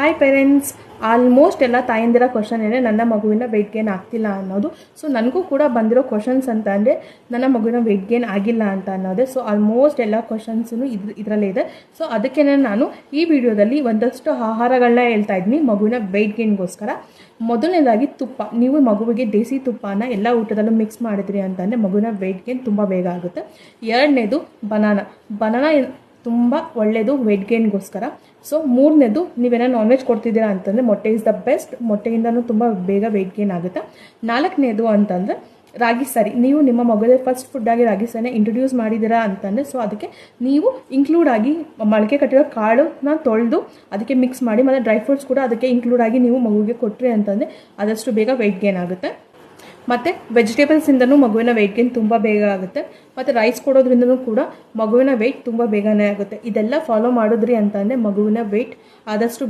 Hi parents, almost ಎಲ್ಲ ತಾಯಂದಿರ question ಏನೇ ನನ್ನ ಮಗುವಿನ ವೆಯ್ಟ್ ಗೇನ್ ಆಗ್ತಿಲ್ಲ ಅನ್ನೋದು. ಸೊ ನನಗೂ ಕೂಡ ಬಂದಿರೋ ಕ್ವಶನ್ಸ್ ಅಂತ ಅಂದರೆ ನನ್ನ ಮಗುವಿನ ವೆಯ್ಟ್ ಗೇನ್ ಆಗಿಲ್ಲ ಅಂತ ಅನ್ನೋದೇ. ಸೊ ಆಲ್ಮೋಸ್ಟ್ ಎಲ್ಲ ಕ್ವಶನ್ಸೂ ಇದರಲ್ಲೇ ಇದೆ. ಸೊ ಅದಕ್ಕೆ ನಾನು ಈ ವಿಡಿಯೋದಲ್ಲಿ ಒಂದಷ್ಟು ಆಹಾರಗಳನ್ನ ಹೇಳ್ತಾ ಇದ್ದೀನಿ ಮಗುವಿನ ವೆಯ್ಟ್ ಗೇನ್ಗೋಸ್ಕರ. ಮೊದಲನೇದಾಗಿ ತುಪ್ಪ. ನೀವು ಮಗುವಿಗೆ ದೇಸಿ ತುಪ್ಪನ ಎಲ್ಲ ಊಟದಲ್ಲೂ ಮಿಕ್ಸ್ ಮಾಡಿದ್ರಿ ಅಂತಂದರೆ ಮಗುವಿನ ವೆಯ್ಟ್ ಗೇನ್ ತುಂಬ ಬೇಗ ಆಗುತ್ತೆ. ಎರಡನೇದು ಬನಾನಾ ತುಂಬ ಒಳ್ಳೆಯದು ವೆಯ್ಟ್ ಗೇನ್ಗೋಸ್ಕರ. ಸೊ ಮೂರನೇದು ನೀವೇನೋ ನಾನ್ ವೆಜ್ ಕೊಡ್ತಿದ್ದೀರಾ ಅಂತಂದರೆ ಮೊಟ್ಟೆ ಇಸ್ ದ ಬೆಸ್ಟ್. ಮೊಟ್ಟೆಯಿಂದನೂ ತುಂಬ ಬೇಗ ವೆಯ್ಟ್ ಗೇನ್ ಆಗುತ್ತೆ. ನಾಲ್ಕನೇದು ಅಂತಂದರೆ ರಾಗಿ ಸಾರಿ. ನೀವು ನಿಮ್ಮ ಮಗುವಿಗೆ ಫಸ್ಟ್ ಫುಡ್ಡಾಗಿ ರಾಗಿ ಸಾರಿನ ಇಂಟ್ರೊಡ್ಯೂಸ್ ಮಾಡಿದ್ದೀರಾ ಅಂತಂದರೆ ಸೊ ಅದಕ್ಕೆ ನೀವು ಇನ್ಕ್ಲೂಡ್ ಆಗಿ ಮೊಳಕೆ ಕಟ್ಟಿರೋ ಕಾಳನ್ನ ತೊಳೆದು ಅದಕ್ಕೆ ಮಿಕ್ಸ್ ಮಾಡಿ ಮತ್ತು ಡ್ರೈ ಫ್ರೂಟ್ಸ್ ಕೂಡ ಅದಕ್ಕೆ ಇನ್ಕ್ಲೂಡ್ ಆಗಿ ನೀವು ಮಗುವಿಗೆ ಕೊಟ್ಟರೆ ಅಂತಂದರೆ ಆದಷ್ಟು ಬೇಗ ವೆಯ್ಟ್ ಗೇನ್ ಆಗುತ್ತೆ. ಮತ್ತು ವೆಜಿಟೇಬಲ್ಸಿಂದನೂ ಮಗುವಿನ ವೆಯ್ಟ್ ಗೇನ್ ತುಂಬ ಬೇಗ ಆಗುತ್ತೆ. ಮತ್ತು ರೈಸ್ ಕೊಡೋದ್ರಿಂದನೂ ಕೂಡ ಮಗುವಿನ ವೆಯ್ಟ್ ತುಂಬ ಬೇಗನೆ ಆಗುತ್ತೆ. ಇದೆಲ್ಲ ಫಾಲೋ ಮಾಡಿದ್ರಿ ಅಂತಂದರೆ ಮಗುವಿನ ವೆಯ್ಟ್ ಆದಷ್ಟು